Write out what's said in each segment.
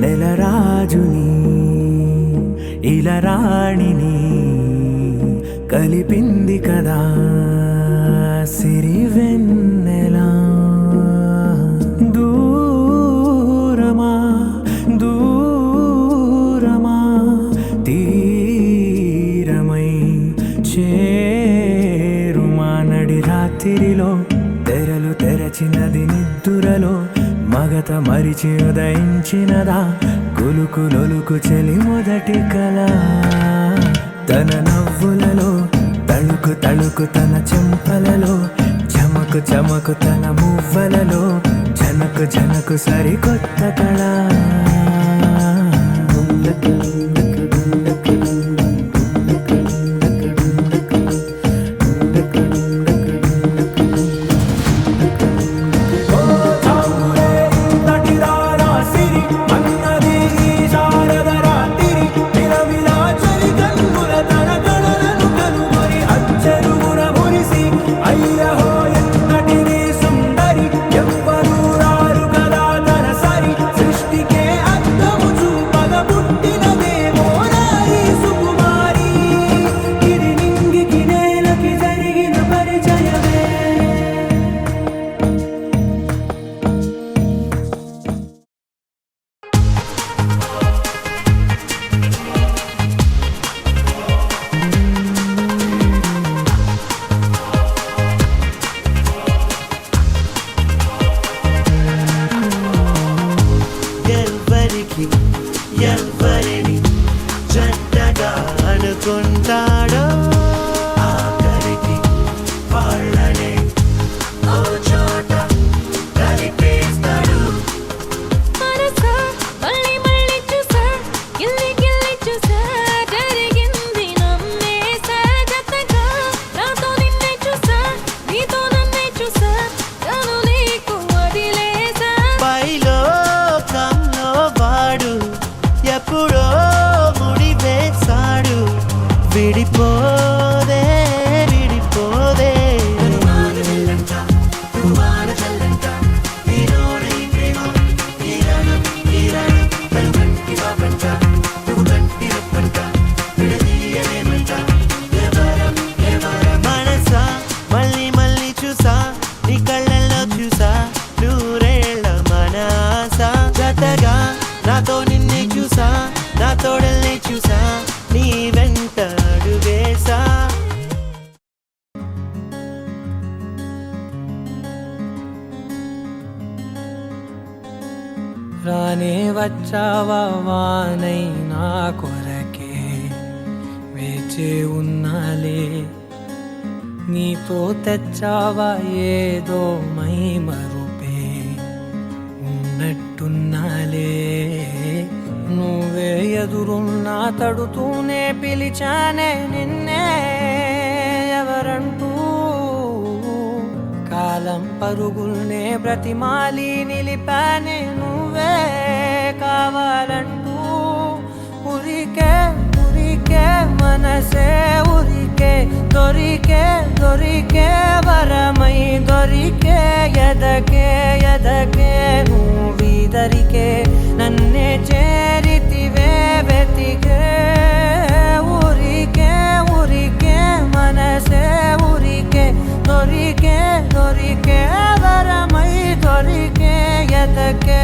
నెలరాజుని ఇలరాణిని కలిపింది కదా సిరివెన్నెలా. దూరమా దూరమా తీరమై చేరుమా నడి రాత్రిలో తెరలు తెరచినది నిద్దురలో మగత మరిచి ఉదయించినదా కులుకు లొలుకు చెలి మొదటి కళ. తన నవ్వులలో తళుకు తళుకు తన చెంపలలో చమకు చమకు తన మువ్వలలో జనకు జనకు సరికొత్త కళ. ఎవరిని జంటగా అనుకుంటాడో ఆఖరికి వాళ్ళనే ఓ చోట కలిపేస్తాడు. మనసా మళ్ళీ మళ్ళీ చూసా గిల్లి గిల్లి చూసా జరిగింది నమ్మేసా జతగా నాతో నిన్నే చూసా నీతో నన్నే చూసా తను నీకు వదిలేసా. పైలో కంలో వాడు ఎప్పుడో ముడి వేసాడు విడిపోదే విడిపోదే. మనసా మళ్ళీ మళ్ళీ చూసా నీ కళ్ళల్లో చూసా నూరేళ్ల మనస జతగా నాతో నిన్నే చూసా నా తోడల్ని చూసా నీ వెంట అడుగేసా. రానే వచ్చావా వానై నా కొరకే వేచే ఉన్నాలే. నీతో తెచ్చావా ఏదో మై మరుపే ఉన్నట్టున్నాలే. నువ్వే ఎదురున్నా తడుతూనే పిలిచానే నిన్నే ఎవరంటూ. కాలం పరుగుల్నే బ్రతిమాలి నిలిపానే నువ్వే కావాలంటూ. ఉరికే ఉరికే మనసే ఉరికే దొరికే దొరికే వరమై దొరికే ఎదకే ఎదకే నువ్విదరికే నన్నే చేరితివే వెతికే. ఊరికే ఊరికే మనసే ఊరికే దొరికే దొరికే వరమై దొరికే ఎదకే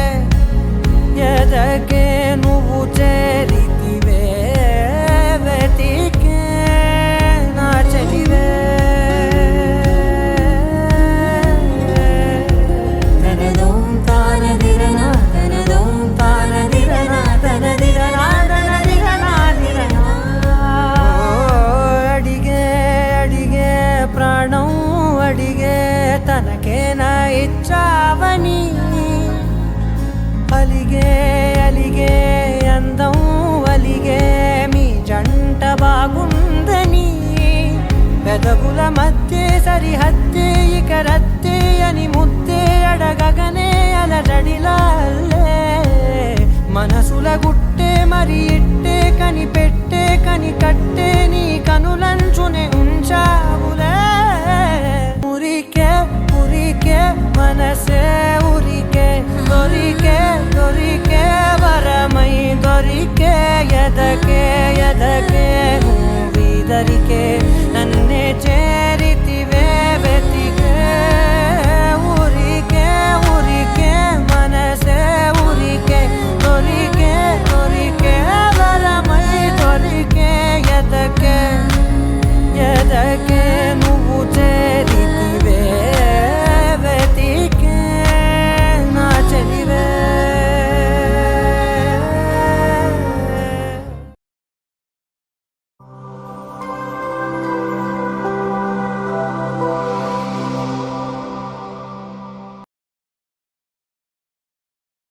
ఎదకే నువ్వు చేరితివే వెతికే నా చెలివే. తనకేనా ఇచ్చావని అలిగే అలిగే అందం అలిగే మీ జంట బాగుందని. పెదవుల మధ్య సరిహద్దే ఇక రద్దే అని ముద్దే అడగగనే అలజడిలాల్లే. మనసుల గుట్టే మరి ఇట్టే కనిపెట్టే అని కట్టే